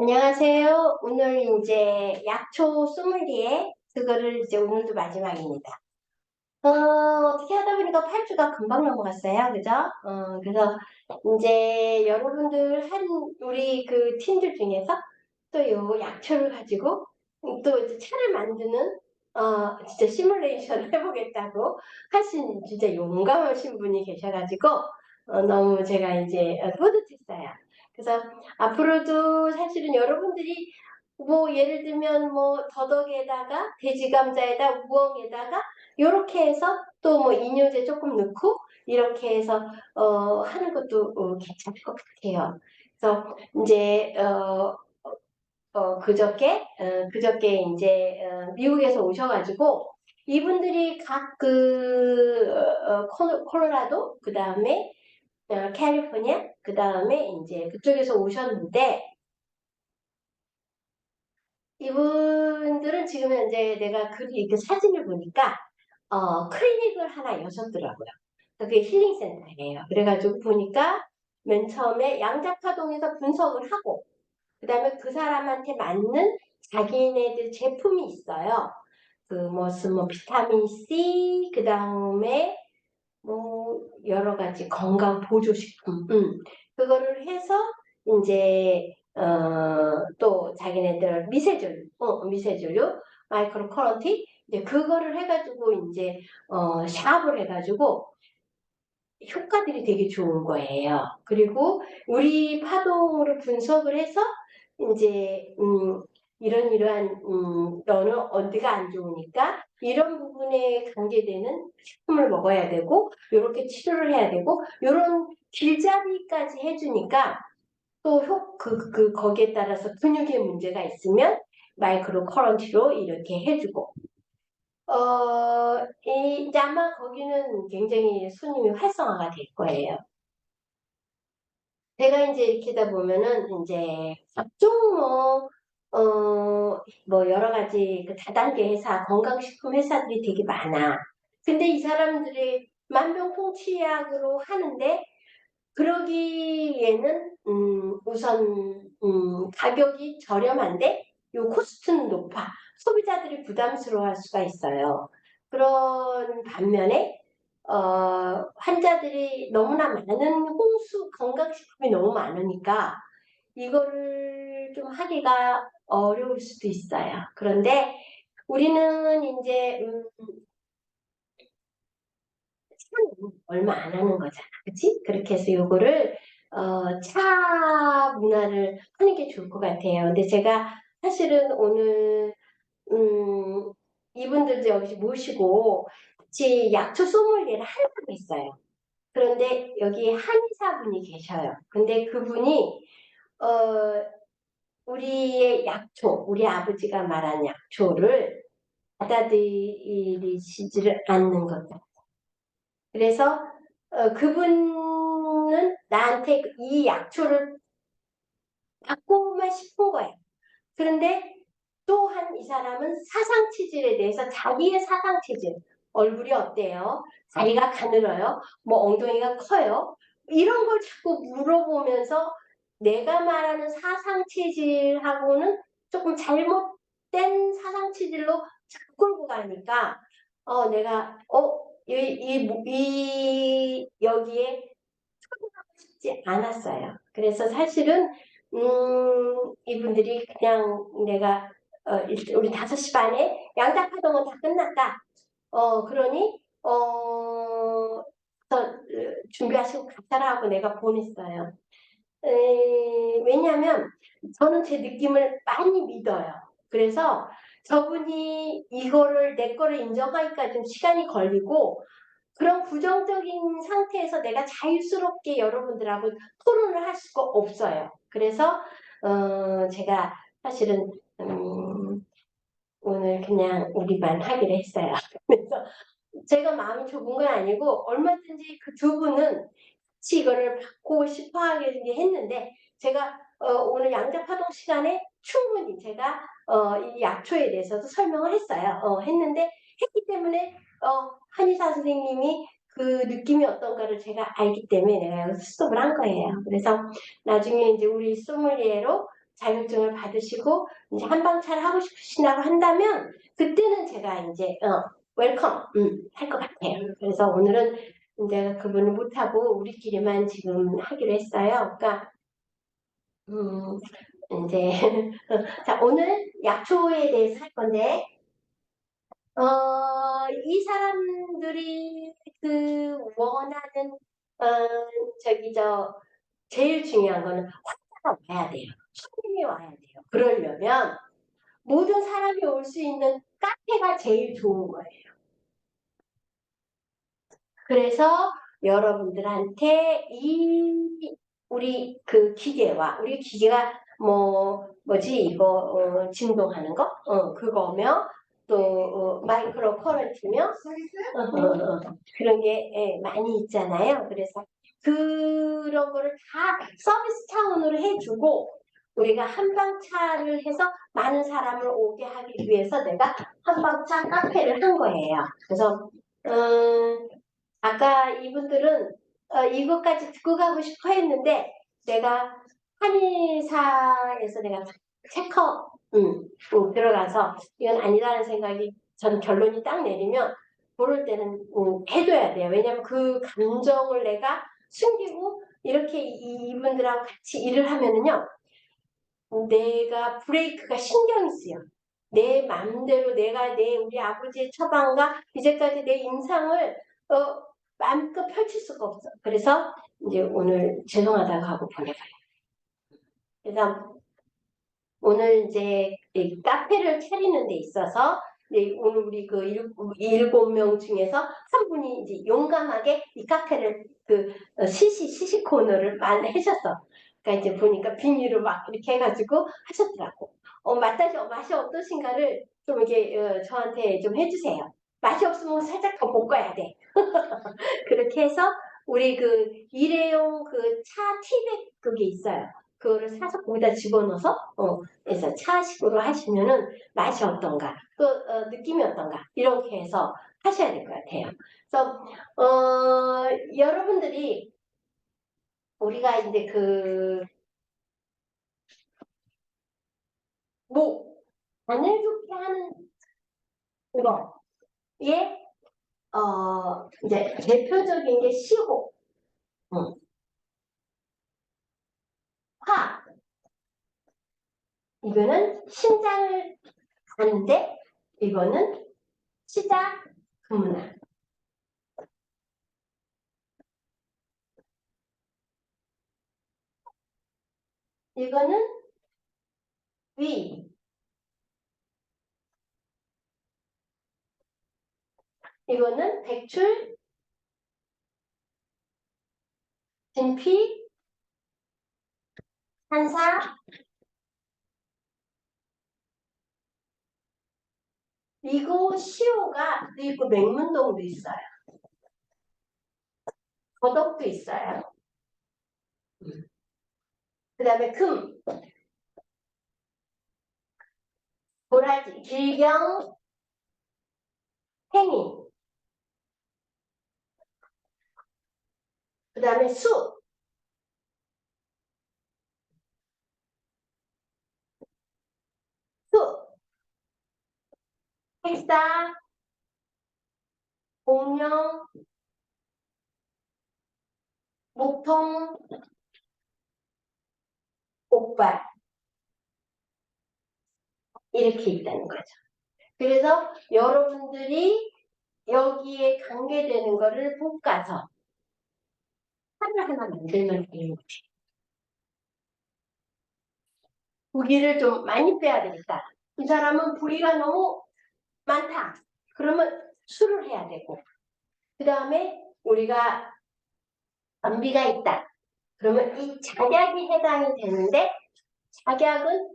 안녕하세요. 오늘 이제 약초 소믈리에 그거를 이제 오늘도 마지막입니다. 어떻게 하다 보니까 8주가 금방 넘어갔어요. 그죠? 그래서 이제 여러분들 우리 그 팀들 중에서 또 요 약초를 가지고 또 이제 차를 만드는 진짜 시뮬레이션을 해보겠다고 하신 진짜 용감하신 분이 계셔가지고 너무 제가 이제 뿌듯했어요. 그래서 앞으로도 사실은 여러분들이 뭐 예를 들면 뭐 더덕에다가 돼지감자에다 우엉에다가 요렇게 해서 또 뭐 이뇨제 조금 넣고 이렇게 해서 하는 것도 괜찮을 것 같아요. 그래서 인제 그저께 인제 미국에서 오셔 가지고 이분들이 각 콜로라도 그다음에 캘리포니아 그다음에 인제 그쪽에서 오셨는데 이분들은 지금 현재 내가 그 사진을 보니까 클리닉을 하나 여셨더라고요. 그게 힐링 센터예요. 그래 가지고 보니까 맨 처음에 양자파동에서 분석을 하고 그다음에 그 사람한테 맞는 자기네들 제품이 있어요. 그 무슨 뭐 비타민 C 그다음에 뭐 여러 가지 건강 보조식품 그거를 해서 인제 또 자기네들 미세전류 마이크로 커런트 이제 그거를 해 가지고 인제 샵을 해 가지고 효과들이 되게 좋은 거예요. 그리고 우리 파동으로 분석을 해서 인제 이러이러한 "너는 어디가 안 좋으니까 이런 부분에 관계되는 식품을 먹어야 되고 요렇게 치료를 해야 되고." 요런 길잡이까지 해 주니까 또 거기에 따라서 근육에 문제가 있으면 마이크로 커런트로 이렇게 해 주고 이제 아마 거기는 굉장히 손님이 활성화가 될 거예요. 제가 인제 이렇게 하다 보면은 인제 각종 뭐 여러 가지 그 다단계 회사, 건강식품 회사들이 되게 많아. 근데 이 사람들이 만병통치약으로 하는데 그러기에는 우선 가격이 저렴한데 요 코스트는 높아. 소비자들이 부담스러워할 수가 있어요. 그런 반면에 환자들이 너무나 많은 홍수 건강식품이 너무 많으니까 이거를 좀 하기가 어려울 수도 있어요. 그런데 우리는 인제 차는 얼마 안 하는 거잖아. 그치? 그렇게 해서 요거를 차 문화를 하는 게 좋을 것 같아요. 근데 제가 사실은 오늘 음 이분들도 여기 모시고 같이 약초 소믈리에를 하려고 했어요. 그런데 여기 한의사분이 계셔요. 근데 그분이 어 우리의 약초, 우리 아버지가 말한 약초를 받아들이시지를 않는 거죠. 그래서 그분은 나한테 이 약초를 받고만 싶은 거예요. 그런데 또한 이 사람은 사상 체질에 대해서 자기의 사상 체질, 얼굴이 어때요? 다리가 가늘어요? 뭐 엉덩이가 커요? 이런 걸 자꾸 물어보면서 내가 말하는 사상 체질하고는 조금 잘못된 사상 체질로 자꾸 끌고 가니까 내가 여기에 참여하고 싶지 않았어요. 그래서 사실은 이분들이 그냥 내가 우리 5시 반에 양자파동은 다 끝났다. 그러니 준비하시고 가셔라 하고 내가 보냈어요. 왜냐하면 저는 제 느낌을 많이 믿어요. 그래서 저분이 이거를 내 거를 인정하기까지 좀 시간이 걸리고 그런 부정적인 상태에서 내가 자유스럽게 여러분들하고 토론을 할 수가 없어요. 그래서 제가 사실은 음 오늘 그냥 우리만 하기로 했어요. 그래서 제가 마음이 좁은 건 아니고 얼마든지 그 두 분은 같이 이거를 받고 싶어 했는데 제가 오늘 양자파동 시간에 충분히 제가 이 약초에 대해서도 설명을 했어요. 했는데 했기 때문에 한의사 선생님이 그 느낌이 어떤가를 제가 알기 때문에 내가 여기서 스톱을 한 거예요. 그래서 나중에 인제 우리 소믈리에로 자격증을 받으시고 이제 한방차를 하고 싶으시다고 한다면 그때는 제가 이제 웰컴 할 것 같아요. 그래서 오늘은 이제 그분을 못하고 우리끼리만 지금 하기로 했어요. 그러니까 이제 자, 오늘 약초에 대해서 할 건데 이 사람들이 그 원하는 어, 제일 중요한 거는 환자가 와야 돼요. 손님이 와야 돼요. 그러려면 모든 사람이 올 수 있는 카페가 제일 좋은 거예요. 그래서 여러분들한테 우리 그 기계와 우리 기계가 뭐지 이거 진동하는 거 그거며 또 마이크로 커런트며 그런 게 많이 있잖아요. 그래서 그런 거를 다 서비스 차원으로 해주고 우리가 한방차를 해서 많은 사람을 오게 하기 위해서 내가 한방차 카페를 한 거예요. 그래서 아까 이분들은 이것까지 듣고 가고 싶어 했는데 내가 한의사에서 내가 체크업 들어가서 이건 아니라는 생각이 전 결론이 딱 내리면 그럴 때는 해둬야 돼요. 왜냐하면 그 감정을 내가 숨기고 이렇게 이분들하고 같이 일을 하면은요 내가 브레이크가 신경이 쓰여. 내 마음대로 내가 우리 아버지의 처방과 이제까지 내 임상을 마음껏 펼칠 수가 없어. 그래서 이제 오늘 죄송하다고 하고 보내가요. 그래서 오늘 이제 이 카페를 차리는 데 있어서 오늘 우리 그 7명 중에서 한 분이 이제 용감하게 이 카페를 그 시시 코너를 해셨어. 그러니까 이제 보니까 비닐을 막 이렇게 해가지고 하셨더라고. 맛이 어떠신가를 좀 이렇게 저한테 좀 해주세요. 맛이 없으면 살짝 더 볶아야 돼. 그렇게 해서 우리 그 일회용 그 차 티백 그게 있어요. 그거를 사서 거기다 집어넣어서 그래서 차식으로 하시면은 맛이 어떤가, 또 느낌이 어떤가 이렇게 해서 하셔야 될 것 같아요. 그래서 여러분들이 우리가 이제 간을 좋게 하는 거에 이제 대표적인 게 시호, 화. 이거는 심장을 가는데 이거는 시작 금문화. 이거는 위. 이거는 백출, 진피, 산사. 이거 시호가 있고 맹문동도 있어요. 거덕도 있어요. 그 다음에 금, 도라지, 길경, 행인. 그 다음에 수, 수, 핵사, 공명, 목통, 옥발. 이렇게 있다는 거죠. 그래서 여러분들이 여기에 관계되는 거를 볶아서 하나 만들면 돼요. 부기를 좀 많이 빼야 되겠다. 이 사람은 부기가 너무 많다. 그러면 술을 해야 되고 그 다음에 우리가 변비가 있다. 그러면 이 작약이 해당이 되는데 작약은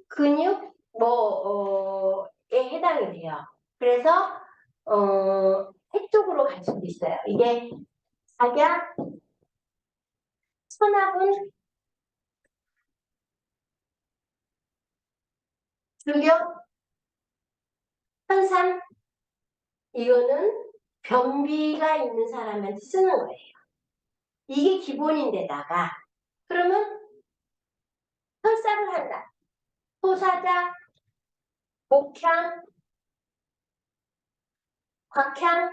근육에 해당이 돼요. 그래서 핵쪽으로 갈 수도 있어요. 이게 작약, 천합은 중력, 현산. 이거는 변비가 있는 사람한테 쓰는 거예요. 이게 기본인데다가 그러면 혈사를 토사자, 목향, 곽향,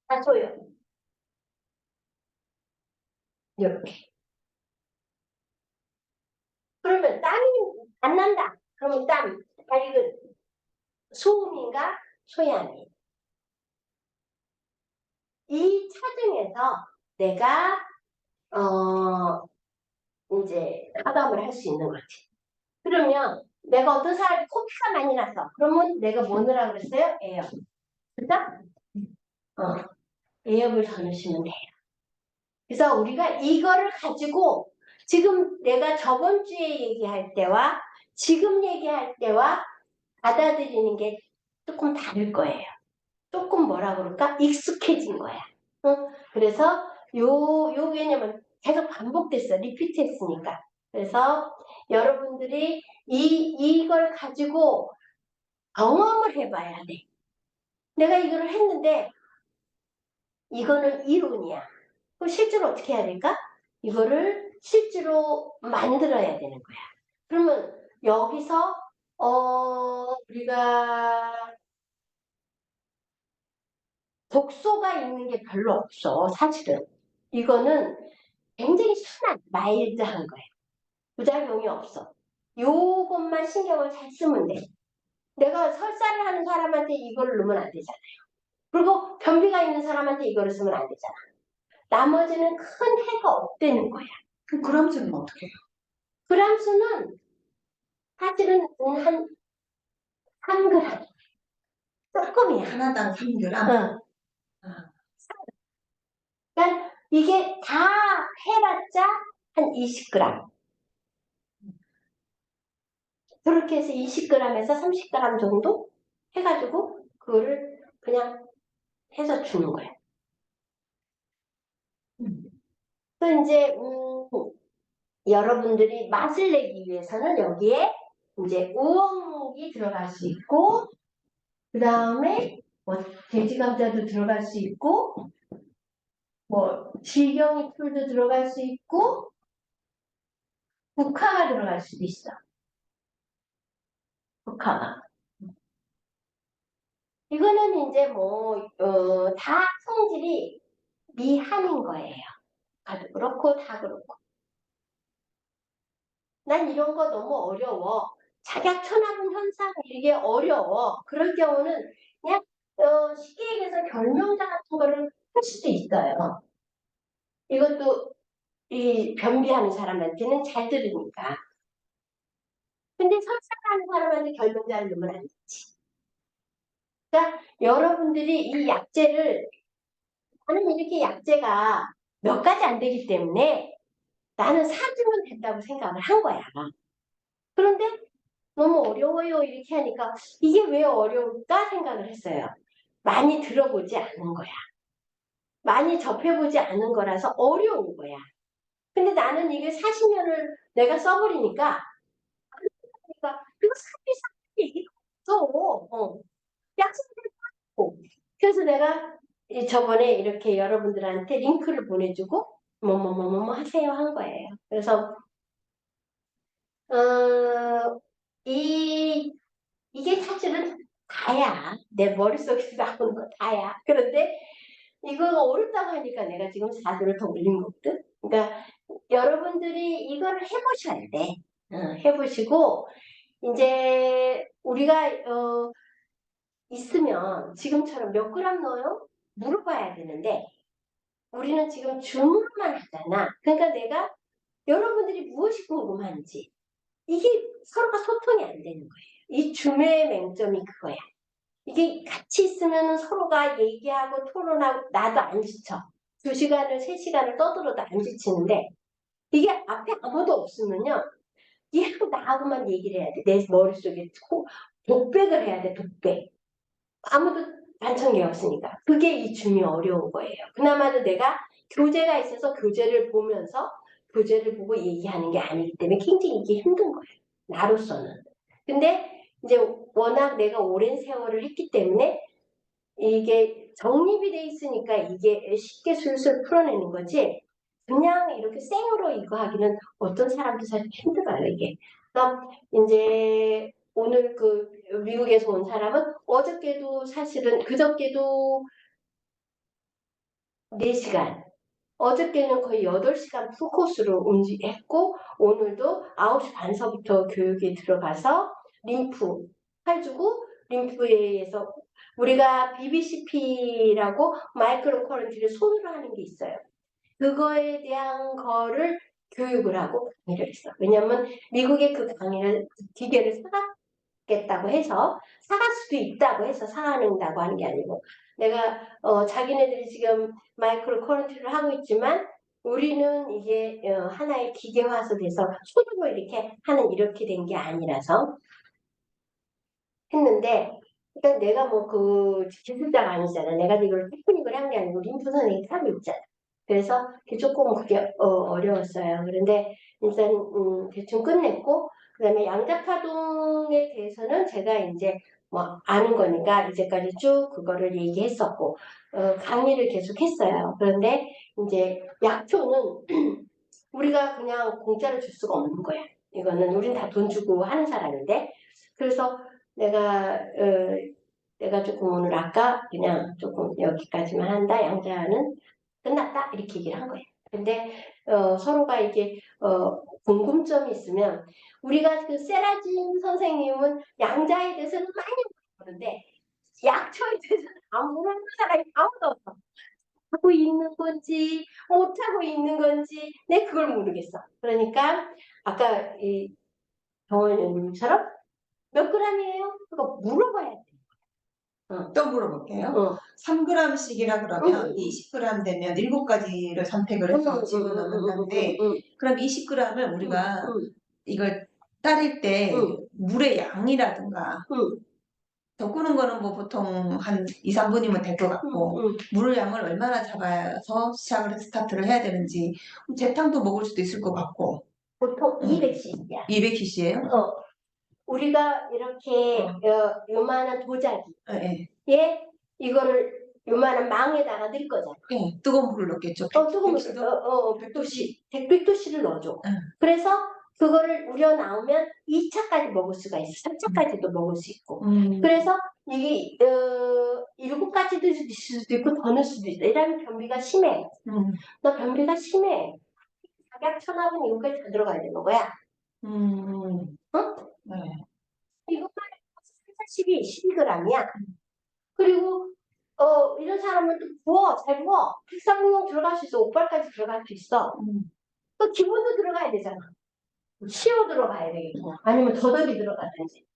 다소요. 이렇게. 그러면 땀이 안 난다. 그러면 땀. 아, 이거 소음인가? 소양이. 이 차중에서 내가, 이제 화답을 할 수 있는 거지. 그러면 내가 어떤 사람이 코피가 많이 났어. 그러면 내가 뭐 넣으라고 그랬어요? 에어. 그죠? 어, 에어를 더 넣으시면 돼요. 그래서 우리가 이거를 가지고 지금 내가 저번 주에 얘기할 때와 지금 얘기할 때와 받아들이는 게 조금 다를 거예요. 조금 뭐라 그럴까? 익숙해진 거야. 응? 그래서 왜냐면 계속 반복됐어. 리피트 했으니까. 그래서 여러분들이 이걸 가지고 경험을 해봐야 돼. 내가 이거를 했는데 이거는 이론이야. 그럼 실제로 어떻게 해야 될까? 이거를 실제로 만들어야 되는 거야. 그러면 여기서 우리가 독소가 있는 게 별로 없어, 사실은. 이거는 굉장히 순한, 마일드한 거예요. 부작용이 없어. 요것만 신경을 잘 쓰면 돼. 내가 설사를 하는 사람한테 이걸 넣으면 안 되잖아요. 그리고 변비가 있는 사람한테 이거를 쓰면 안 되잖아. 나머지는 큰 해가 없다는 거야. 그 그람수는 어떻게 해요? 그람수는 사실은 한 3g. 조금이야. 하나당 3g? 응. 아, 그러니까 이게 다 해봤자 한 20g. 그렇게 해서 20g에서 30g 정도 해가지고 그거를 그냥 해서 주는 거야. 또 이제 여러분들이 맛을 내기 위해서는 여기에 이제 우엉이 들어갈 수 있고 그 다음에 뭐 돼지 감자도 들어갈 수 있고 뭐 질경이 풀도 들어갈 수 있고 국화가 들어갈 수도 있어. 국화가. 이거는 이제 다 성질이 미한인 거예요. 가도 그렇고 다 그렇고. 난 이런 거 너무 어려워. 작약천하분 현상 이게 어려워. 그럴 경우는 그냥 쉽게 얘기해서 결명자 같은 거를 할 수도 있어요. 이것도 이 변비하는 사람한테는 잘 들으니까. 근데 설사하는 사람한테 결명자를 넣으면 안 되지. 그러니까 여러분들이 이 약재를 나는 이렇게 약재가 몇 가지 안 되기 때문에 나는 사주면 된다고 생각을 한 거야. 그런데 너무 어려워요 이렇게 하니까 이게 왜 어려울까 생각을 했어요. 많이 들어보지 않은 거야. 많이 접해보지 않은 거라서 어려운 거야. 근데 나는 이게 40년을 내가 써버리니까 그러니까 그거 사기 얘기가 없어. 약속을 그래서 내가 저번에 이렇게 여러분들한테 링크를 보내주고 뭐뭐뭐뭐 하세요 한 거예요. 그래서 어, 이게 사실은 다야. 내 머릿속에서 나오는 거 다야. 그런데 이거가 어렵다고 하니까 내가 지금 4도를 더 올린 거거든. 그러니까 여러분들이 이걸 해보셔야 돼. 해보시고 이제 우리가 있으면 지금처럼 몇 그램 넣어요? 물어봐야 되는데 우리는 지금 주문만 하잖아. 그러니까 내가 여러분들이 무엇이 궁금한지 이게 서로가 소통이 안 되는 거예요. 이 줌의 맹점이 그거야. 이게 같이 있으면 서로가 얘기하고 토론하고 나도 안 지쳐. 2시간을 3시간을 떠들어도 안 지치는데 이게 앞에 아무도 없으면요. 얘하고 나하고만 얘기를 해야 돼. 내 머릿속에 독백을 해야 돼. 독백. 아무도 반청이 없으니까. 그게 이 줌이 어려운 거예요. 그나마도 내가 교재가 있어서 교재를 보면서 교재를 보고 얘기하는 게 아니기 때문에 굉장히 이게 힘든 거예요. 나로서는. 근데 이제 워낙 내가 오랜 세월을 했기 때문에 이게 정립이 돼 있으니까 이게 쉽게 술술 풀어내는 거지 그냥 이렇게 생으로 이거 하기는 어떤 사람도 사실 힘들어요 이게. 그럼 이제 오늘 그 미국에서 온 사람은 어저께도 사실은 그저께도 4시간, 어저께는 거의 8시간 풀코스로 했고 오늘도 9시 반서부터 교육에 들어가서 림프 해주고 림프에서 우리가 BBCP라고 마이크로 커런트를 손으로 하는 게 있어요. 그거에 대한 거를 교육을 하고 강의를 했어. 왜냐면 미국의 그 강의를 기계를 사겠다고 해서 사갈 수도 있다고 해서 사는다고 하는 게 아니고 내가 자기네들이 지금 마이크로 커런트를 하고 있지만 우리는 이게 하나의 기계화서 돼서 손으로 이렇게 하는 이렇게 된 게 아니라서 했는데 그러니까 내가 뭐 그 기술자가 아니잖아. 내가 이걸 테크닉을 한 게 아니고 림프선이 하고 있잖아. 그래서 조금 그게 어려웠어요. 그런데 일단 대충 끝냈고 그다음에 양자파동에 대해서는 제가 이제 뭐 아는 거니까 이제까지 쭉 그거를 얘기했었고 강의를 계속 했어요. 그런데 이제 약초는 우리가 그냥 공짜로 줄 수가 없는 거야. 이거는 우린 다 돈 주고 하는 사람인데 그래서 내가 조금 오늘 아까 그냥 조금 여기까지만 한다. 양자는 끝났다. 이렇게 얘기를 한 거예요. 근데 서로가 이게 궁금점이 있으면 우리가 그 세라진 선생님은 양자에 대해서는 많이 모르는데 약초에 대해서는 아무런 사람이 아무도 없어. 하고 있는 건지 못하고 있는 건지 내 그걸 모르겠어. 그러니까 아까 이 정원님처럼 몇 그램이에요? 그거 물어봐야 돼. 또 물어볼게요. 어. 3g씩이라 그러면 응. 20g 되면 7가지를 선택을 해서 집어넣는 건데 그럼 20g을 우리가 이걸 따릴 때 응. 물의 양이라든가 응. 더 끄는 거는 뭐 보통 한 2, 3분이면 될 것 같고 응. 물 양을 얼마나 잡아서 시작을 스타트를 해야 되는지 재탕도 먹을 수도 있을 것 같고 보통 200cc야. 200cc예요? 우리가 이렇게 요만한 도자기에 예, 이거를 요만한 망에다가 넣을 거잖아. 예. 뜨거운 물을 넣겠죠. 뜨거운 물을 100도씨를 넣어줘. 그래서 그거를 우려 나오면 2차까지 먹을 수가 있어. 3차까지도 먹을 수 있고. 그래서 이게 7가지도 있을 수도 있고 더 넣을 수도 있어. 이러면 변비가 심해. 너 변비가 심해. 각약천하분 이거까지 다 들어가야 되는 거야. 응? 네. 이것만 12g이야. 그리고 이런 사람은 또 부어, 잘 부어. 백상공용 들어갈 수 있어. 옥발까지 들어갈 수 있어. 또 기본도 들어가야 되잖아. 시어 들어가야 되겠고 아니면 더덕이 들어가든지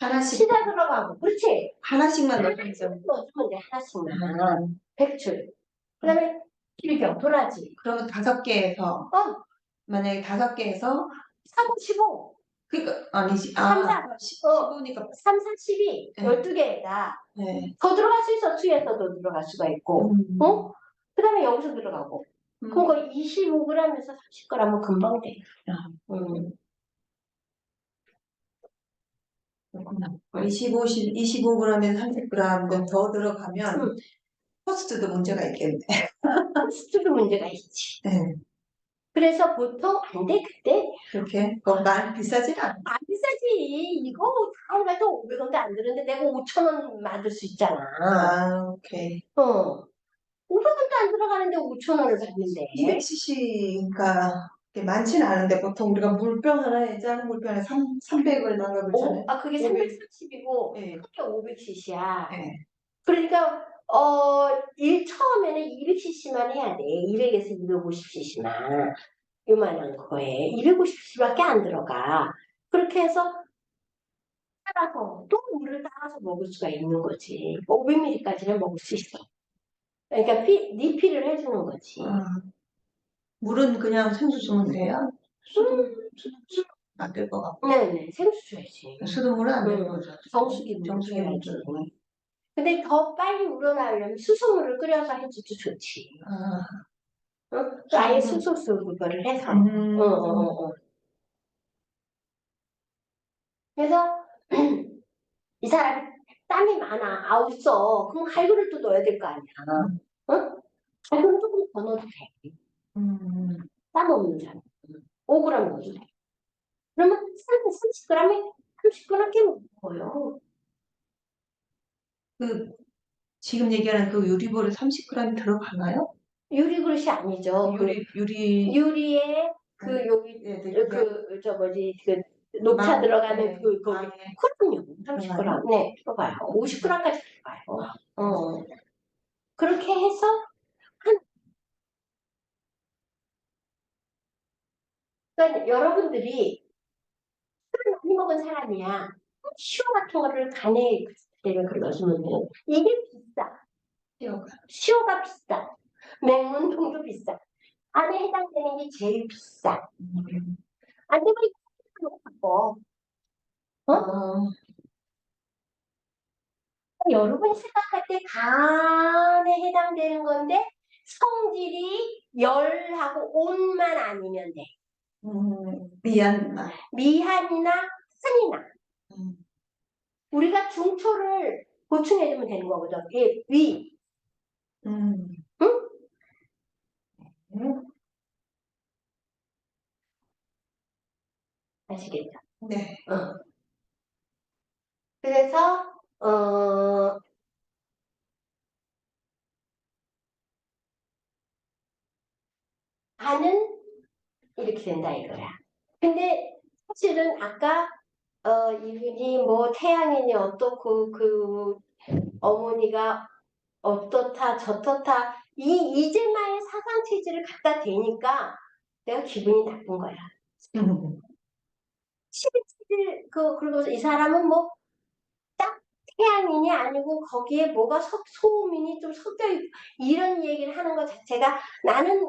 하나씩 시다 들어가고 그렇지. 하나씩만 넣으면 넣어주면 돼. 하나씩만. 백출. 그다음에 길경, 도라지. 그러면 5개에서 만약에 5개에서 4, 5, 15. 그러니까 아니지 3, 4, 15니까 3, 4, 12. 네. 12개에다 네. 더 들어갈 수 있어. 투에서도 들어갈 수가 있고. 그 다음에 여기서 들어가고. 그럼 거의 25g에서 30g은 금방 돼. 25g에서 30g 더 들어가면 코스트도 문제가 있겠네. 코스트도 문제가 있지. 네. 그래서 보통 안 돼, 그때. 그렇게? 그럼 난 비싸지 않아. 안 비싸지. 이거 다 해가지고 500원도 안 드는데 내가 5,000원 받을 수 있잖아. 오케이. 500원도 안 들어가는데 5,000원을 받는데. 200cc니까 많지는 않은데 보통 우리가 물병 하나에 작은 물병에 300 얼마가 그렇잖아요. 그게 330이고 네. 그게 500cc야. 네. 그러니까 처음에는 200cc만 해야 돼. 200에서 250cc만. 요만한 거에 250cc밖에 안 들어가. 그렇게 해서 따라서 또 물을 따라서 먹을 수가 있는 거지. 500ml까지는 먹을 수 있어. 그러니까 리필을 해주는 거지. 물은 그냥 생수 주면 돼요? 수돗 안 될 것 같고. 네네, 생수 줘야지. 수돗물은 안 되는 거죠. 정수기 물 정수기 물 줘야지. 근데 더 빨리 우러나려면 수소물을 끓여서 해줘도 좋지. 아예 수소수 그거를 해서. 그래서 이 사람이 땀이 많아. 없어. 그럼 갈고를 또 넣어야 될 거 아니야. 갈고를 조금 더 넣어도 돼. 땀 없는 사람. 5g 넣어도 돼. 그러면 3 30g에 30g 꽤 먹어요. 그 지금 얘기하는 그 유리볼에 30g 들어가나요? 유리 그릇이 아니죠. 유리 유리에 그 여기 네, 네, 저 뭐지 그 녹차 들어가는 네. 그 거기 네. 그럼요. 30g 네 들어가요. 50g까지 들어가요. 그렇게 해서 그러니까 여러분들이 술을 많이 먹은 사람이야. 시오 같은 거를 간에 내가 그걸 넣으시면 이게 비싸. 시오가 비싸. 맹문동도 비싸. 안에 해당되는 게 제일 비싸. 안 되면 이거 갖고 여러분이 생각할 때 간에 해당되는 건데 성질이 열하고 온만 아니면 돼. 미얀마. 미한이나 한이나 우리가 중초를 보충해주면 되는 거거든. 예, 위. 음. 응? 아시겠죠? 네. 그래서 간은 이렇게 된다 이거야. 근데 사실은 아까 이분이 뭐 태양인이 어떻고 그 어머니가 어떻다 저렇다 이재마의 사상 체질을 갖다 대니까 내가 기분이 나쁜 거야. 11체질 그리고 이 사람은 뭐 딱 태양인이 아니고 거기에 뭐가 소음인이 좀 섞여 있고 이런 얘기를 하는 것 자체가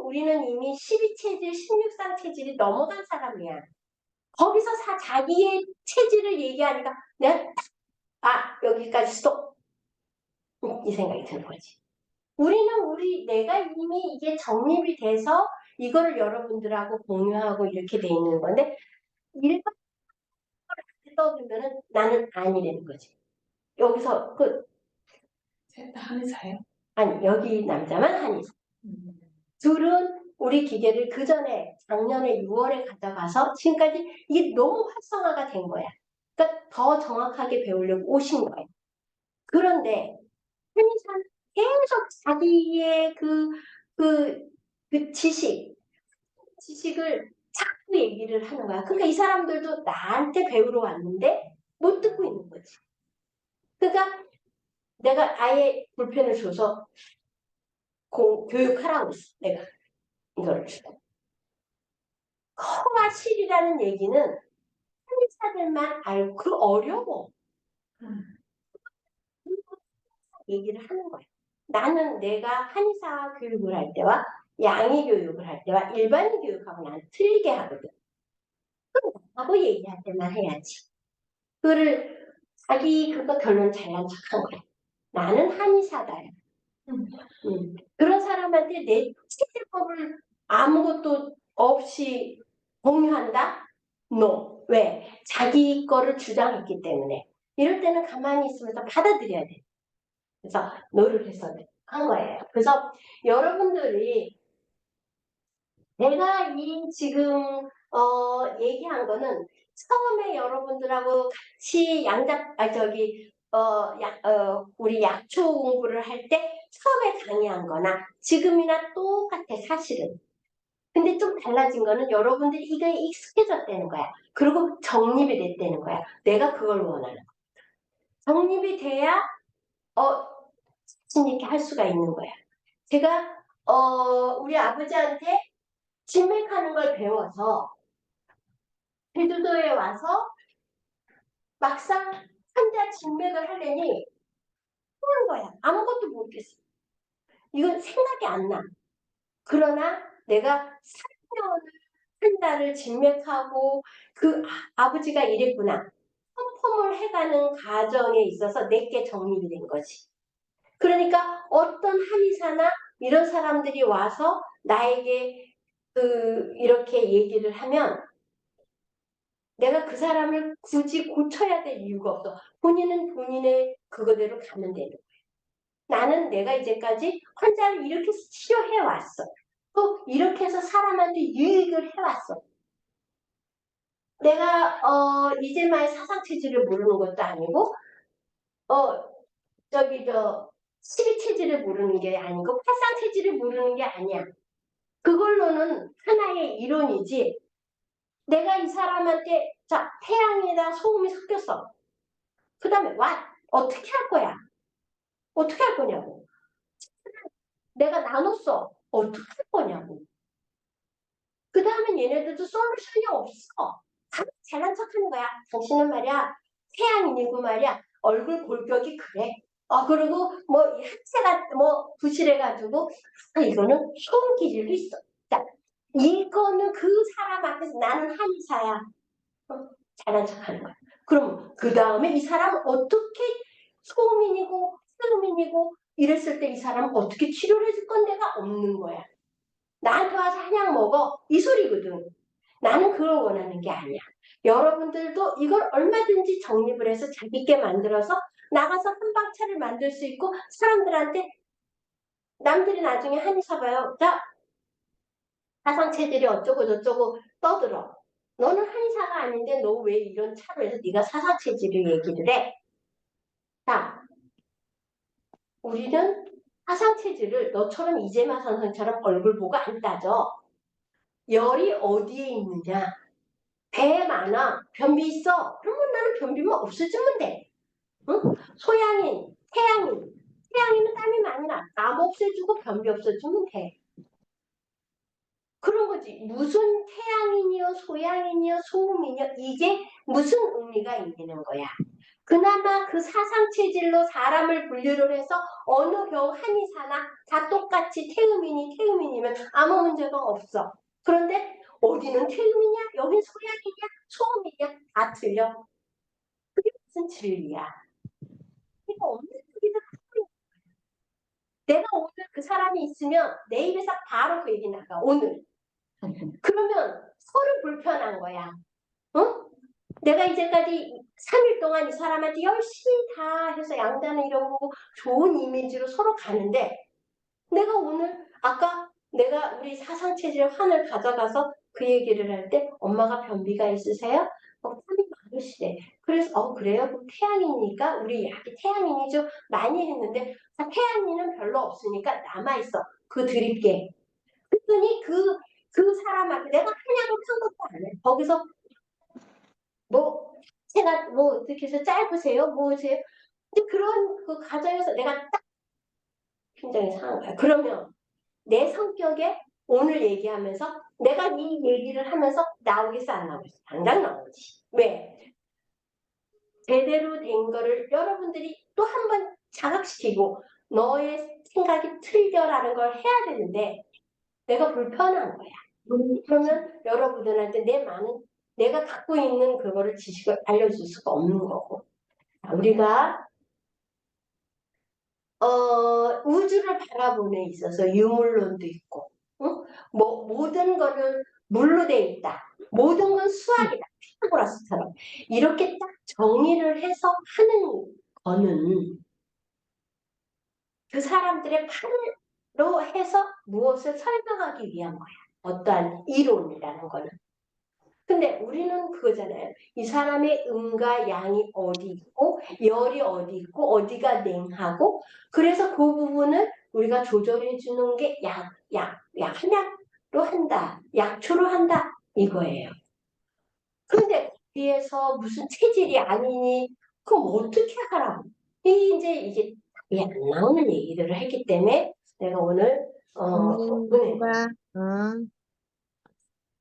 우리는 이미 12체질, 16상 체질이 넘어간 사람이야. 거기서 자기의 체질을 얘기하니까 내가 여기까지 스톱 이 생각이 드는 거지. 내가 이미 이게 정립이 돼서 이거를 여러분들하고 공유하고 이렇게 돼 있는 건데 일반 떠들면은 나는 아니라는 거지. 여기서 셋 다 한의사예요? 아니 여기 남자만 한의사. 둘은 우리 기계를 그 전에 작년에 6월에 가져가서 지금까지 이게 너무 활성화가 된 거야. 그러니까 더 정확하게 배우려고 오신 거예요. 그런데 한의사는 계속 자기의 그 지식을 자꾸 얘기를 하는 거야. 그러니까 이 사람들도 나한테 배우러 왔는데 못 듣고 있는 거지. 그러니까 내가 아예 볼펜을 줘서 교육하라고 했어. 내가 이거를 주고. 커와 실이라는 얘기는 한의사들만 알고 어려워. 얘기를 하는 거야. 나는 내가 한의사 교육을 할 때와 양의 교육을 할 때와 일반인 교육하고 나는 틀리게 하거든. 하고 얘기할 때만 해야지. 그거 결론 잘난 척한 거야. 나는 한의사다. 그런 사람한테 내 체질법을 아무것도 없이 공유한다? No. 왜? 자기 거를 주장했기 때문에. 이럴 때는 가만히 있으면서 받아들여야 돼. 그래서 노를 해서 한 거예요. 그래서 여러분들이 내가 지금 얘기한 거는 처음에 여러분들하고 같이 우리 약초 공부를 할 때 처음에 강의한 거나 지금이나 똑같아 사실은. 근데 좀 달라진 거는 여러분들이 이거에 익숙해졌다는 거야. 그리고 정립이 됐다는 거야. 내가 그걸 원하는 거야. 정립이 돼야 자신 있게 할 수가 있는 거야. 제가 우리 아버지한테 진맥하는 걸 배워서 제주도에 와서 막상 환자 진맥을 하려니 하는 거야. 아무것도 모르겠어. 이건 생각이 안 나. 그러나 내가 3년을 환자를 진맥하고 아버지가 이랬구나. 컨펌을 해가는 과정에 있어서 내게 정립이 된 거지. 그러니까 어떤 한의사나 이런 사람들이 와서 나에게 이렇게 얘기를 하면 내가 그 사람을 굳이 고쳐야 될 이유가 없어. 본인은 본인의 그거대로 가면 되는 거예요. 나는 내가 이제까지 환자를 이렇게 치료해 왔어. 또 이렇게 해서 사람한테 유익을 해왔어. 내가 이제마의 사상 체질을 모르는 것도 아니고 저기 12 체질을 모르는 게 아니고 8상 체질을 모르는 게 아니야. 그걸로는 하나의 이론이지. 내가 이 사람한테 자 태양이다 소음이 섞였어. 그 다음에 어떻게 할 거야? 어떻게 할 거냐고. 내가 나눴어. 어떻게 할 거냐고. 그 다음에 얘네들도 솔루션이 없어. 다 잘난 척하는 거야. 당신은 말이야 태양인이고 말이야 얼굴 골격이 그래. 그리고 뭐 하체가 뭐 부실해가지고 이거는 소음 기질도 있어. 자, 이거는 그 사람 앞에서 나는 한의사야. 잘난 척하는 거야. 그럼 그 다음에 이 사람 어떻게 소음인이고 소음인이고 이랬을 때 이 사람 어떻게 치료를 해줄 건 데가 없는 거야. 나한테 와서 한약 먹어 이 소리거든. 나는 그걸 원하는 게 아니야. 여러분들도 이걸 얼마든지 정립을 해서 재밌게 만들어서 나가서 한방차를 만들 수 있고 사람들한테 남들이 나중에 한의사 봐요. 자, 사상체질이 어쩌고 저쩌고 떠들어. 너는 한의사가 아닌데 너 왜 이런 차로 해서 네가 사상체질을 얘기를 해? 자, 우리는 사상체질을 너처럼 이재마 선생처럼 얼굴 보고 안 따져. 열이 어디에 있느냐? 배에 많아. 변비 있어. 그러면 나는 변비만 없어지면 돼. 응? 소양인, 태양인. 태양인은 땀이 많이 나. 땀 없애주고 변비 없애주면 돼. 그런 거지. 무슨 태양인이요, 소양인이요, 소음이요. 이게 무슨 의미가 있는 거야. 그나마 그 사상체질로 사람을 분류를 해서 어느 병 한의사나 다 똑같이 태음인이면 아무 문제가 없어. 그런데 어디는 태음이냐, 여긴 소양이냐, 소음이냐 다 틀려. 그게 무슨 진리야. 이거 없는 소리를 하고 있는 거야. 내가 오늘 그 사람이 있으면 내 입에서 바로 그 얘기 나가. 오늘. 그러면 서로 불편한 거야. 어? 내가 이제까지 3일 동안 이 사람한테 열심히 다 해서 양단을 이루고 좋은 이미지로 서로 가는데 내가 오늘 아까 내가 우리 사상체질 환을 가져가서 그 얘기를 할 때 엄마가 변비가 있으세요? 땀이 많으시대. 그래서 그래요? 그럼 태양이니까 우리 약이 태양인이죠. 많이 했는데 태양인은 별로 없으니까 남아있어. 그 드릴게. 그랬더니 그 사람한테 내가 한약을 판 것도 안 해. 거기서 뭐 제가 뭐 어떻게 해서 짧으세요? 뭐세요? 근데 그런 그 과정에서 내가 딱 굉장히 상한 거야. 그러면 내 성격에 오늘 얘기하면서 내가 이 얘기를 하면서 나오겠어 안 나오겠어? 당장 나오지. 왜? 제대로 된 거를 여러분들이 또 한 번 자각시키고 너의 생각이 틀려라는 걸 해야 되는데 내가 불편한 거야. 그러면 여러분들한테 내가 갖고 있는 그거를 지식을 알려줄 수가 없는 거고. 우리가 우주를 바라보는 데 있어서 유물론도 있고, 응? 뭐 모든 거는 물로 돼 있다. 모든 건 수학이다. 피타고라스처럼 이렇게 딱 정리를 해서 하는 거는 그 사람들의 팔로 해서 무엇을 설명하기 위한 거야. 어떠한 이론이라는 거는. 근데 우리는 그거잖아요. 이 사람의 음과 양이 어디 있고 열이 어디 있고 어디가 냉하고 그래서 그 부분을 우리가 조절해 주는 게 한약로 한다. 약초로 한다. 이거예요. 그런데 거기에서 무슨 체질이 아니니 그럼 어떻게 하라고. 이게 답이 안 나오는 얘기들을 했기 때문에 내가 오늘 뭐가,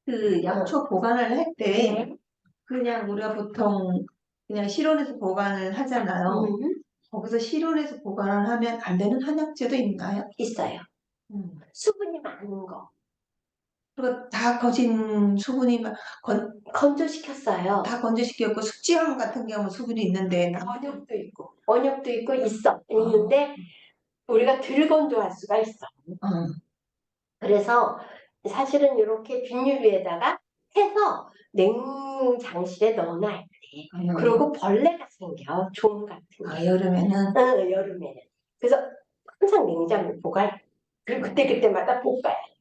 그 약초 보관을 할 때 네. 그냥 우리가 보통 그냥 실온에서 보관을 하잖아요. 음, 거기서 실온에서 보관을 하면 안 되는 한약재도 있나요? 있어요. 수분이 많은 거. 그리고 다 거진 수분이 건조시켰어요. 다 건조시켰고 숙지향 같은 경우 수분이 있는데 언육도 있고 있는데 우리가 덜 건조할 수가 있어. 그래서 사실은 이렇게 비닐 위에다가 해서 냉장실에 넣어놔야 돼. 그리고 벌레가 생겨. 종 같은 게. 여름에는 여름에는. 그래서 항상 냉장고 보관. 그리고 그때그때마다 볶아야 돼.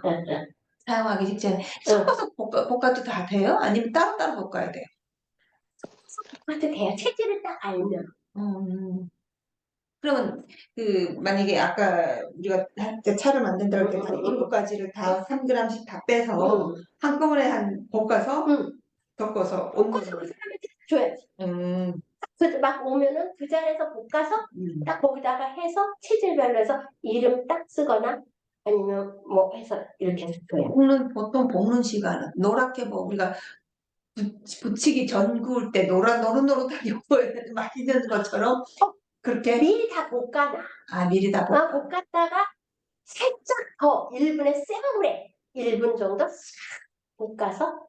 응. 사용하기 직전에 섞어서 볶아도 다 돼요? 아니면 따로따로 볶아야 돼요? 그것도 돼요. 체질을 딱 알면. 음. 그러면 그 만약에 아까 우리가 할 때 차를 만든다 할 때 그 7가지를 다 3g씩 다 빼서 한꺼번에 볶아서 섞어서 볶아서 그 사람한테 줘야지. 막 오면은 그 자리에서 볶아서 딱 거기다가 해서 체질별로 해서 이름 딱 쓰거나 아니면 뭐 해서 이렇게 해서 줘요. 보통 볶는 시간은 노랗게 뭐 우리가 부치기 전 구울 때 노릇노릇하게 맛있는 것처럼 그렇게 미리 다 볶아놔. 미리 다 볶았다가 살짝 더 1분의 센 불에 1분 정도 싹 볶아서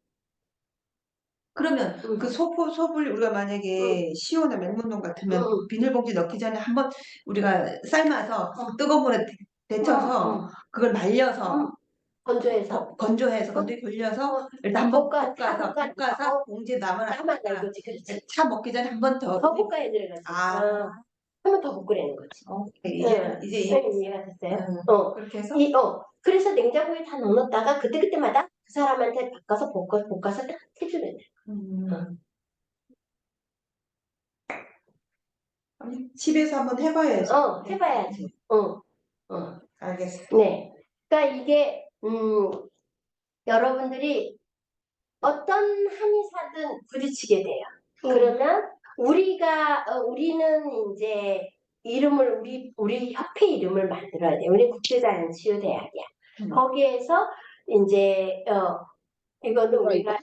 그러면 그 소불 우리가 만약에 시오나 맹문동 같으면 비닐봉지 넣기 전에 한번 우리가 삶아서 뜨거운 물에 데쳐서 그걸 말려서 건조해서 건조기 돌려서 일단 한번 볶아서 볶아서 봉지에 남아놔 거지. 그렇지. 차 먹기 전에 한 번 더 볶아야 되는 거지. 한 번 더 볶으라는 거지. 오케이. 이제 이해가 됐어요? 그렇게 해서 그래서 냉장고에 다 넣어놨다가 그때마다 그 사람한테 바꿔서 볶아서 딱 해주면 돼. 집에서 한번 해봐야죠. 해봐야지. 알겠어요. 네. 그러니까 이게 여러분들이 어떤 한의사든 부딪히게 돼요. 그러면 우리는 이제 이름을 우리 협회 이름을 만들어야 돼. 우리 국제자연치유대학이야. 거기에서 이제 이거는 우리가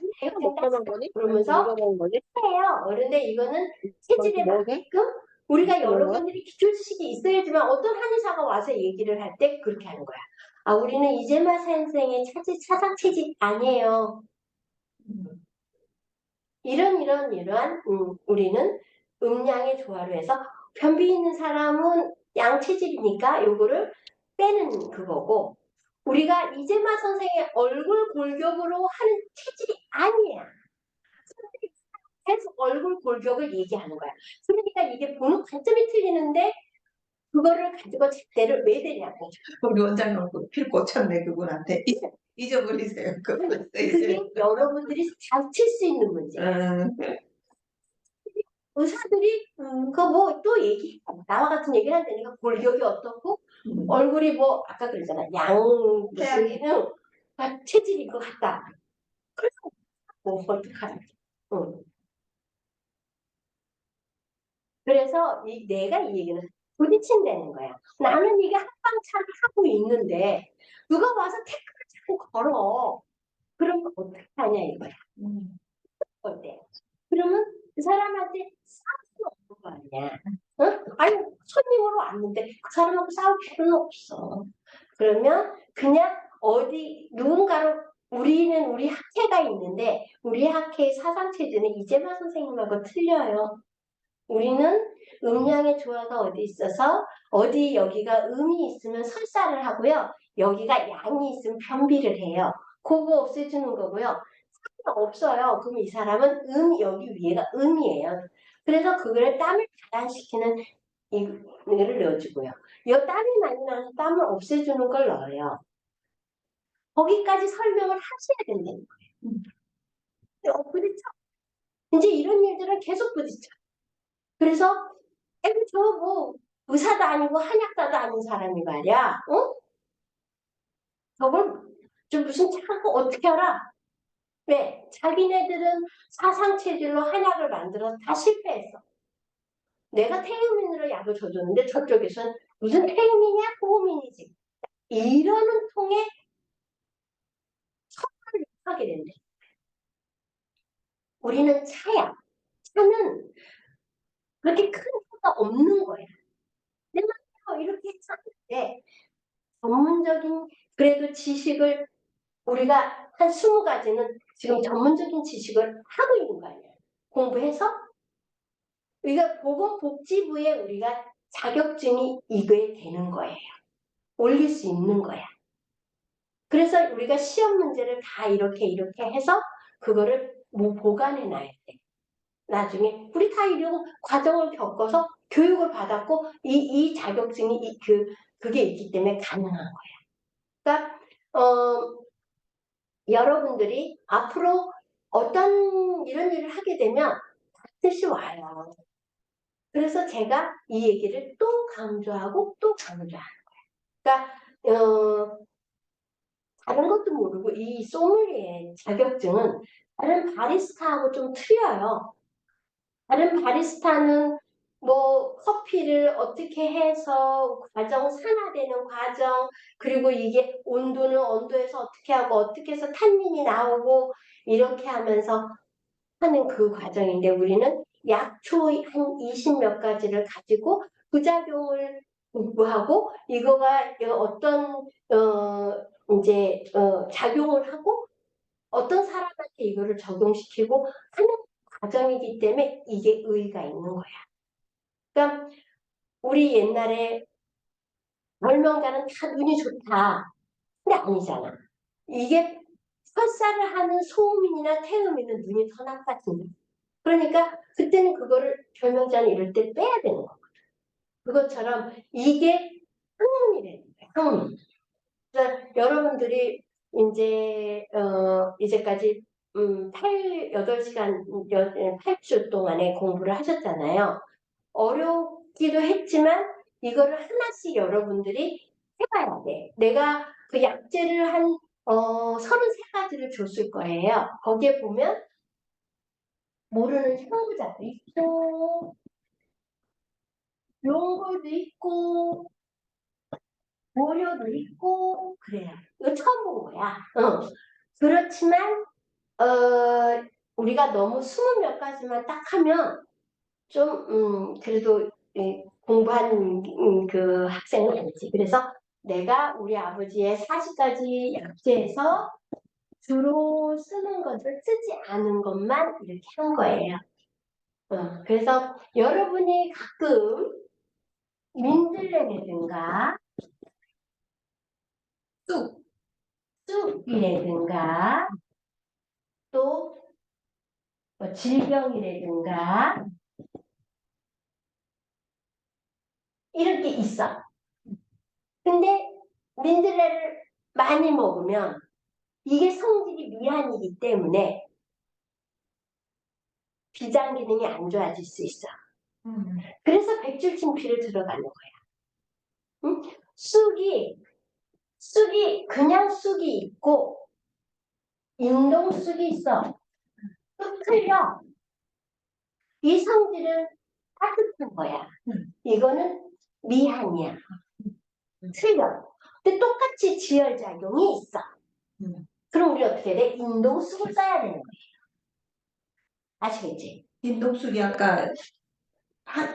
그러면서 해요. 그런데 이거는 체질에 맞게끔 우리가 여러분들이 기초 지식이 있어야지만 어떤 한의사가 와서 얘기를 할 때 그렇게 하는 거야. 우리는 이재마 선생의 차상 체질 아니에요. 이러한 우리는 음양의 조화로 해서 변비 있는 사람은 양체질이니까 요거를 빼는 그거고 우리가 이재마 선생의 얼굴 골격으로 하는 체질이 아니야. 계속 얼굴 골격을 얘기하는 거야. 그러니까 이게 보는 관점이 틀리는데 그거를 가지고 잣대를 왜 대냐고. 우리 원장님 필 꽂혔네 그분한테. 잊어버리세요. 그게 여러분들이 잘 칠 수 있는 문제야. 의사들이 그거 또 얘기 나와 같은 얘기를 한다니까 골격이 어떻고 얼굴이 뭐 아까 그랬잖아 양태양이는 체질인 것 같다. 그래서 뭐 어떡하지? 그래서 내가 이 얘기는 부딪힌다는 거야. 나는 이게 한방차를 하고 있는데 누가 와서 태클을 자꾸 걸어. 그러면 어떻게 하냐 이거야. 어때? 그러면 그 사람한테 싸울 수 없는 거 아니야. 아니 손님으로 왔는데 그 사람하고 싸울 필요는 없어. 그러면 그냥 누군가로 우리는 우리 학회가 있는데 우리 학회의 사상체제는 이재마 선생님하고 틀려요. 우리는 음양의 조화가 어디 있어서 어디 여기가 음이 있으면 설사를 하고요. 여기가 양이 있으면 변비를 해요. 그거 없애주는 거고요. 없어요. 그럼 이 사람은 여기 위에가 음이에요. 그래서 그거를 땀을 발환시키는 이거를 넣어주고요. 이 땀이 많이 나서 땀을 없애주는 걸 넣어요. 거기까지 설명을 하셔야 된다는 거예요. 부딪혀. 이제 이런 일들은 계속 부딪혀. 그래서 저 뭐 의사도 아니고 한약사도 아닌 사람이 말이야. 저걸 좀 무슨 자꾸 어떻게 알아? 왜? 자기네들은 사상체질로 한약을 만들어서 다 실패했어. 내가 태유민으로 약을 줘줬는데 저쪽에서는 무슨 태유민이야? 호민이지. 이러는 통에 서로를 욕하게 된대. 우리는 차야. 차는 그렇게 큰 차가 없는 거야. 내가 이렇게 찼는데 전문적인 그래도 지식을 우리가 한 20가지는 지금 전문적인 지식을 하고 있는 거 아니야. 공부해서 우리가 보건복지부에 우리가 자격증이 이거에 되는 거예요. 올릴 수 있는 거야. 그래서 우리가 시험 문제를 다 이렇게 해서 그거를 보관해 놔야 돼. 나중에 우리 다 이런 과정을 겪어서 교육을 받았고 이 자격증이 그게 있기 때문에 가능한 거야. 그러니까 여러분들이 앞으로 어떤 이런 일을 하게 되면 뜻이 와요. 그래서 제가 이 얘기를 또 강조하고 또 강조하는 거예요. 그러니까 다른 것도 모르고 이 소믈리에 자격증은 다른 바리스타하고 좀 틀려요. 다른 바리스타는 뭐 커피를 어떻게 해서 과정 산화되는 과정, 그리고 이게 온도는 온도에서 어떻게 하고 어떻게 해서 탄닌이 나오고 이렇게 하면서 하는 그 과정인데, 우리는 약초 한 20 몇 가지를 가지고 부작용을 공부하고 이거가 어떤 작용을 하고 어떤 사람한테 이거를 적용시키고 하는 과정이기 때문에 이게 의의가 있는 거야. 그러니까 우리 옛날에 별명가는 다 눈이 좋다. 근데 아니잖아. 이게 설사를 하는 소음인이나 태음인은 눈이 더 나빠진다. 그러니까 그때는 그거를 별명자는 이럴 때 빼야 되는 거거든. 그것처럼 이게 학문이라는 거야. 학문. 그래서 여러분들이 이제까지 8시간, 8주 동안의 공부를 하셨잖아요. 어렵기도 했지만 이거를 하나씩 여러분들이 해봐야 돼. 내가 그 약재를 한 33가지를 줬을 거예요. 거기에 보면 모르는 향부자도 있고 용골도 있고 모료도 있고 그래요. 이거 처음 본 거야. 그렇지만 우리가 너무 20 몇 가지만 딱 하면 좀 그래도 공부한 그 학생은 아니지. 그래서 내가 우리 아버지의 40가지 약재에서 주로 쓰는 것을 쓰지 않은 것만 이렇게 한 거예요. 그래서 여러분이 가끔 민들레라든가 쑥이라든가 또 뭐 질병이라든가 이런 게 있어. 근데 민들레를 많이 먹으면 이게 성질이 미안이기 때문에 비장 기능이 안 좋아질 수 있어. 그래서 백줄침피를 들어가는 거야. 응? 쑥이 그냥 쑥이 있고 인동 쑥이 있어. 또 틀려. 이 성질은 따뜻한 거야. 이거는 미한이야. 틀려. 근데 똑같이 지혈작용이 있어. 그럼 우리 어떻게 돼? 인동쑥을 써야 되는 거예요. 아시겠지? 인독숙이 아까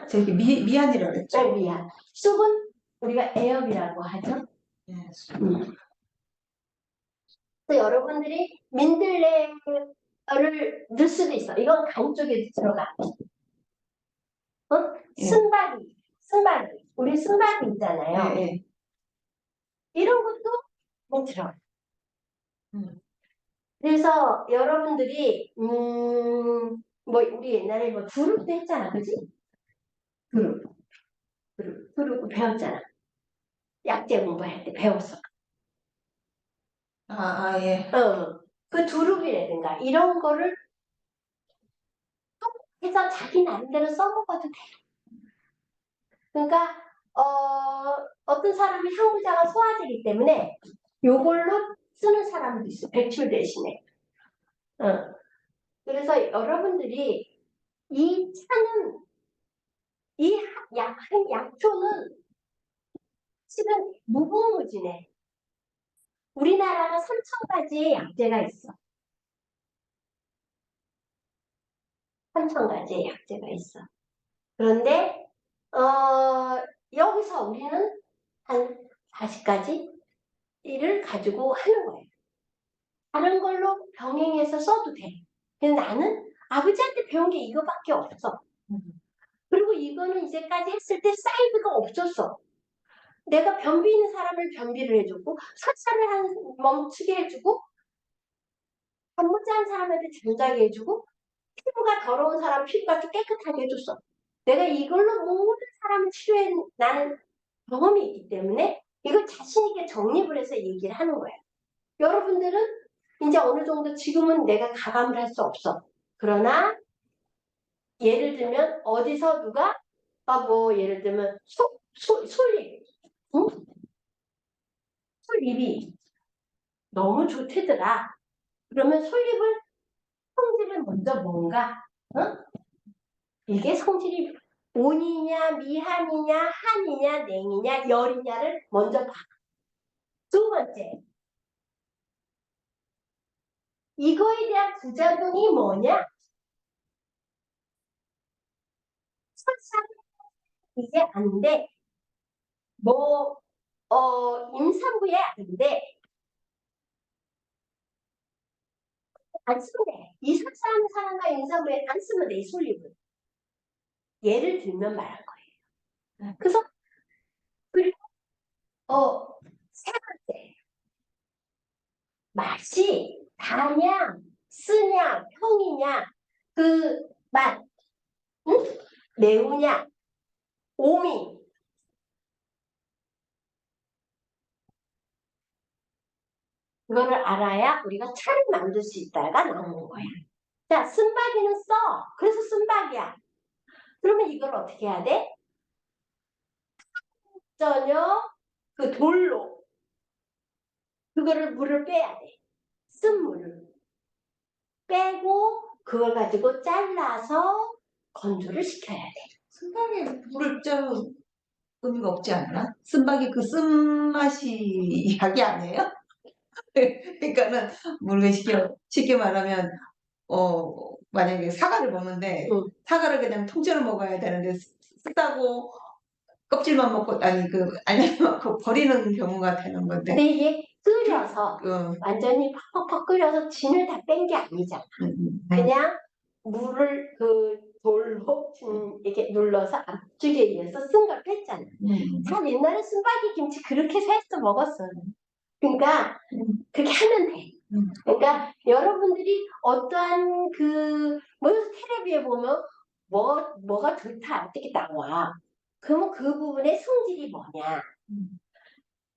저기 미안이라고 그랬죠? 네, 미안. 쑥은 우리가 애엽이라고 하죠. 예. 그래서 여러분들이 민들레를 넣을 수도 있어. 이건 간 쪽에 들어가. 예. 순박이. 우리 순박이 있잖아요. 예. 이런 것도 뭐 들어가. 음. 그래서 여러분들이 뭐 우리 옛날에 뭐 두릅도 했잖아, 그지? 두릅 배웠잖아. 약재 공부할 때 배웠어. 예. 그 두릅이라든가 이런 거를 해서 자기 나름대로 써먹어도 돼. 그러니까 어떤 사람이 향부자가 소화제이기 때문에 요걸로 쓰는 사람도 있어. 백출 대신에. 그래서 여러분들이 이 차는 이 약초는 실은 무궁무진해. 우리나라가 3,000가지의 약재가 있어. 3,000가지의 약재가 있어. 그런데 여기서 우리는 한 40가지를 가지고 하는 거예요. 다른 걸로 병행해서 써도 돼. 근데 나는 아버지한테 배운 게 이거밖에 없어. 그리고 이거는 이제까지 했을 때 사이드가 없었어. 내가 변비 있는 사람을 변비를 해주고 설사를 멈추게 해주고 잠 못 자는 사람한테 잠자게 해주고 피부가 더러운 사람 피부가 좀 깨끗하게 해줬어. 내가 이걸로 모든 사람을 치료해 나는 경험이 있기 때문에 이걸 자신 있게 정립을 해서 얘기를 하는 거예요. 여러분들은 이제 어느 정도 지금은 내가 가감을 할 수 없어. 그러나 예를 들면 어디서 누가 뭐 예를 들면 솔잎, 응? 솔잎이 너무 좋대더라. 그러면 솔잎을 성질을 먼저 뭔가 이게 성질이 온이냐 미한이냐 한이냐 냉이냐 열이냐를 먼저 봐. 두 번째, 이거에 대한 부작용이 뭐냐? 설사 이게 안 돼. 뭐 임산부에 안 돼. 안 쓰면 돼. 이삭사하는 사람과 임산부에 안 쓰면 돼, 이 솔잎을. 예를 들면 말한 거예요. 그래서 그리고 세 번째, 맛이 다냐, 쓰냐, 평이냐, 그 맛, 응? 매우냐, 오미. 그거를 알아야 우리가 차를 만들 수 있다가 나오는 거야. 자, 쓴바귀는 써. 그래서 쓴바귀야. 그러면 이걸 어떻게 해야 돼? 저녁 그 돌로 그거를 물을 빼야 돼. 쓴 물을 빼고 그걸 가지고 잘라서 건조를 시켜야 돼. 쓴바귀에 물을 좀 의미가 없지 않나? 쓴바귀 그 쓴맛이 약이 아니에요? 그러니까는 쉽게 말하면 만약에 사과를 먹는데 응. 사과를 그냥 통째로 먹어야 되는데 쓰다고 껍질만 먹고 알약만 먹고 버리는 경우가 되는 건데. 근데 이게 끓여서 어, 완전히 팍팍팍 끓여서 진을 다 뺀 게 아니잖아. 그냥 물을 그 돌로 이렇게 눌러서 압축에 의해서 쓴 걸 뺐잖아. 참 옛날에 순박이 김치 그렇게 해서 먹었어. 그러니까 그렇게 하면 돼. 그러니까 여러분들이 어떠한 뭐 텔레비에 보면 뭐가 좋다 어떻게 나와. 그러면 그 부분의 성질이 뭐냐.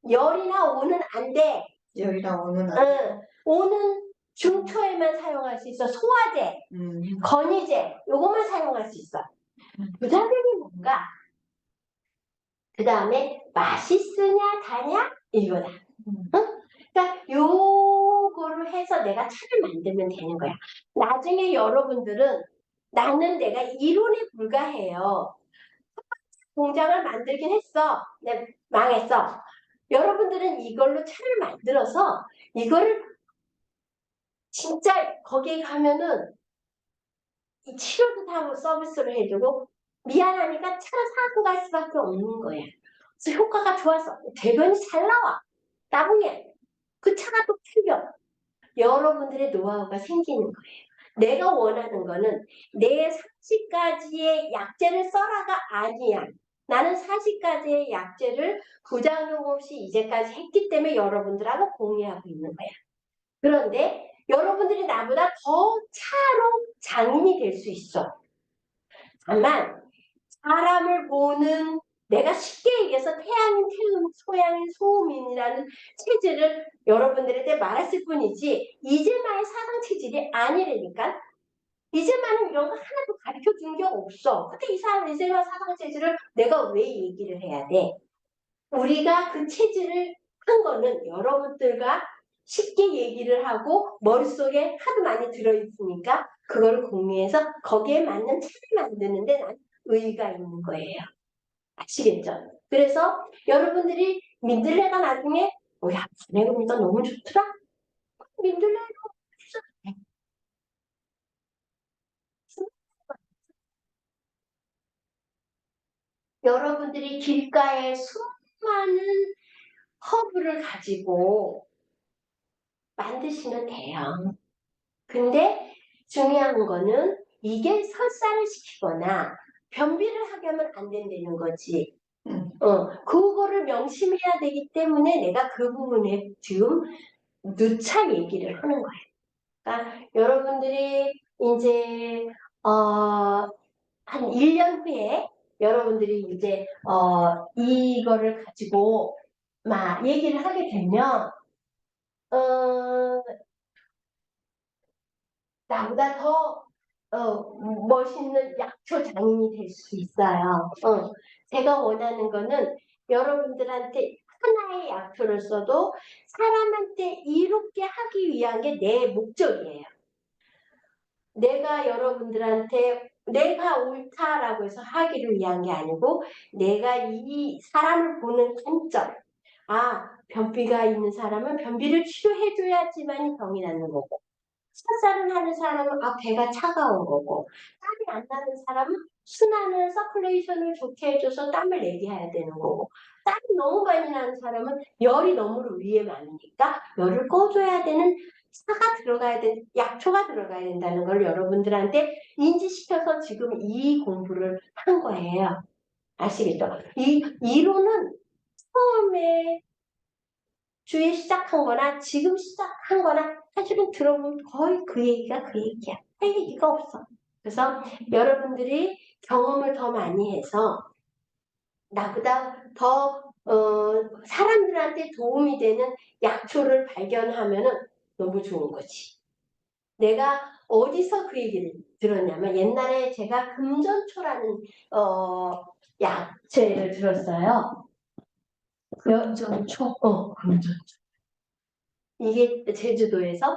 열이나 오는 안 돼. 열이랑 오는 응. 오는 중초에만 사용할 수 있어. 소화제, 건의제 요것만 사용할 수 있어. 부작용이 뭔가? 그 다음에 맛있으냐 다냐 이거다. 응? 그러니까 요거를 해서 내가 차를 만들면 되는 거야. 나중에 여러분들은 나는 내가 이론에 불과해요. 공장을 만들긴 했어. 근데 망했어. 여러분들은 이걸로 차를 만들어서 이거를 진짜 거기에 가면은 이 치료도 하고 서비스를 해주고 미안하니까 차를 사고 갈 수밖에 없는 거야. 그래서 효과가 좋아서 대변이 잘 나와. 나중에 그 차가 또 풀려. 여러분들의 노하우가 생기는 거예요. 내가 원하는 거는 내 40가지의 약재를 써라가 아니야. 나는 40가지의 약재를 부작용 없이 이제까지 했기 때문에 여러분들하고 공유하고 있는 거야. 그런데 여러분들이 나보다 더 차로 장인이 될 수 있어. 다만 사람을 보는 내가 쉽게 얘기해서 태양인 태음, 소양인 소음인이라는 체질을 여러분들한테 말했을 뿐이지 이제만의 사상 체질이 아니라니까. 이제만은 이런 거 하나도 가르쳐 준 게 없어. 근데 이 사람 이제만 사상 체질을 내가 왜 얘기를 해야 돼? 우리가 그 체질을 한 거는 여러분들과 쉽게 얘기를 하고 머릿속에 하도 많이 들어있으니까 그걸 공유해서 거기에 맞는 책을 만드는데 난 의의가 있는 거예요. 아시겠죠? 그래서 여러분들이 민들레가 나중에 야, 내가 보니까 너무 좋더라? 민들레로 여러분들이 길가에 수많은 허브를 가지고 만드시면 돼요. 근데 중요한 거는 이게 설사를 시키거나 변비를 하게 하면 안 된다는 거지. 그거를 명심해야 되기 때문에 내가 그 부분에 지금 누차 얘기를 하는 거예요. 그러니까 여러분들이 이제 한 1년 후에 여러분들이 이제 이거를 가지고 막 얘기를 하게 되면 나보다 더 멋있는 약초 장인이 될 수 있어요. 제가 원하는 거는 여러분들한테 하나의 약초를 써도 사람한테 이롭게 하기 위한 게 내 목적이에요. 내가 여러분들한테 내가 옳다라고 해서 하기를 위한 게 아니고 내가 이 사람을 보는 관점. 변비가 있는 사람은 변비를 치료해줘야지만 병이 낫는 거고 설사를 하는 사람은 배가 차가운 거고 땀이 안 나는 사람은 순환을 서큘레이션을 좋게 해줘서 땀을 내게 해야 되는 거고 땀이 너무 많이 나는 사람은 열이 너무 위에 많으니까 열을 꺼줘야 되는 차가 들어가야 되는 약초가 들어가야 된다는 걸 여러분들한테 인지시켜서 지금 이 공부를 한 거예요. 아시겠죠? 이 이론은 처음에 주에 시작한 거나 지금 시작한 거나 사실은 들어보면 거의 그 얘기가 그 얘기야. 할 얘기가 없어. 그래서 여러분들이 경험을 더 많이 해서 나보다 더 사람들한테 도움이 되는 약초를 발견하면은 너무 좋은 거지. 내가 어디서 그 얘기를 들었냐면 옛날에 제가 금전초라는 약재를 들었어요. 금전초. 금전초. 이게 제주도에서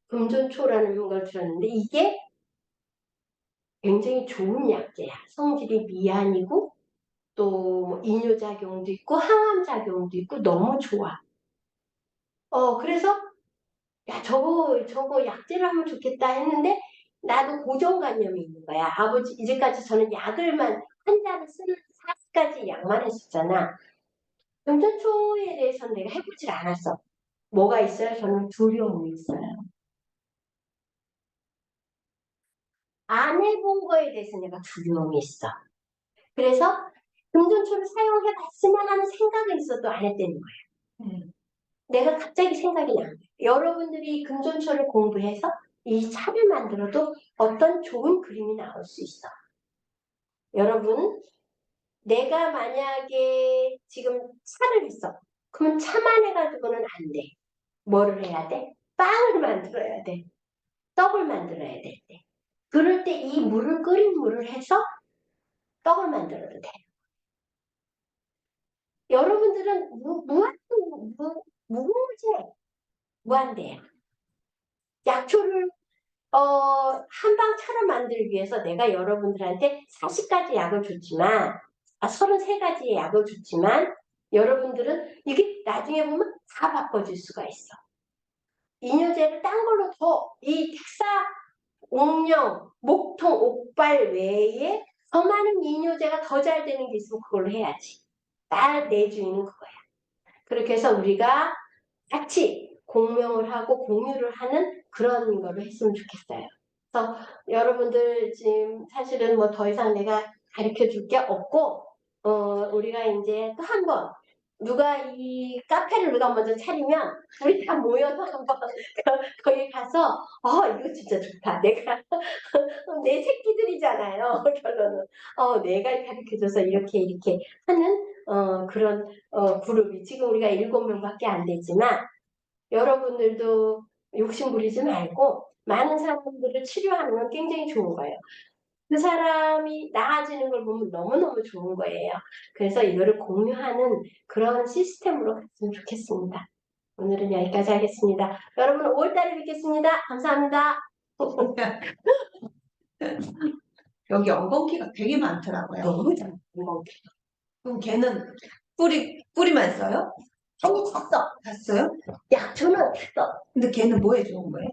금전초라는 걸 들었는데 이게 굉장히 좋은 약재야. 성질이 미안이고 또 이뇨작용도 있고 항암작용도 있고 너무 좋아. 그래서 야 저거 약재를 하면 좋겠다 했는데 나도 고정관념이 있는 거야. 아버지 이제까지 저는 약을만 환자를 쓰는 40가지 약만 했었잖아. 금전초에 대해서는 내가 해보질 않았어. 뭐가 있어요? 저는 두려움이 있어요. 안 해본 거에 대해서 내가 두려움이 있어. 그래서 금전초를 사용해 봤으면 하는 생각은 있어도 안 했다는 거예요. 내가 갑자기 생각이 나. 여러분들이 금전초를 공부해서 이 차를 만들어도 어떤 좋은 그림이 나올 수 있어. 여러분, 내가 만약에 지금 차를 했어. 그러면 차만 해가지고는 안 돼. 뭐를 해야 돼? 빵을 만들어야 돼. 떡을 만들어야 될 때. 그럴 때 이 물을 끓인 물을 해서 떡을 만들어도 돼. 여러분들은 무궁무진해. 무한대야. 약초를 한방차를 만들기 위해서 내가 여러분들한테 40가지 약을 줬지만 33가지의 약을 줬지만 여러분들은 이게 나중에 보면 다 바꿔줄 수가 있어. 이뇨제를 딴 걸로 이 택사, 옥령, 목통, 옥발 외에 더 많은 이뇨제가 더 잘 되는 게 있으면 그걸로 해야지. 내 주인은 그거야. 그렇게 해서 우리가 같이 공명을 하고 공유를 하는 그런 거를 했으면 좋겠어요. 그래서 여러분들 지금 사실은 뭐 더 이상 내가 가르쳐 줄 게 없고 우리가 이제 또 한 번 누가 이 카페를 누가 먼저 차리면 우리 다 모여서 한번 거기 가서 이거 진짜 좋다. 내가 내 새끼들이잖아요. 결론은 내가 가르쳐줘서 이렇게 하는 그런 그룹이 지금 우리가 7명밖에 안 되지만 여러분들도 욕심 부리지 말고 많은 사람들을 치료하는 건 굉장히 좋은 거예요. 그 사람이 나아지는 걸 보면 너무너무 좋은 거예요. 그래서 이거를 공유하는 그런 시스템으로 갔으면 좋겠습니다. 오늘은 여기까지 하겠습니다. 여러분 5월달에 뵙겠습니다. 감사합니다. 여기 엉겅퀴가 되게 많더라고요. 너무 잘 엉겅퀴. 그럼 걔는 뿌리만 써요? 아니 찼어. 다 써요? 약초는 찼어. 근데 걔는 뭐에 좋은 거예요?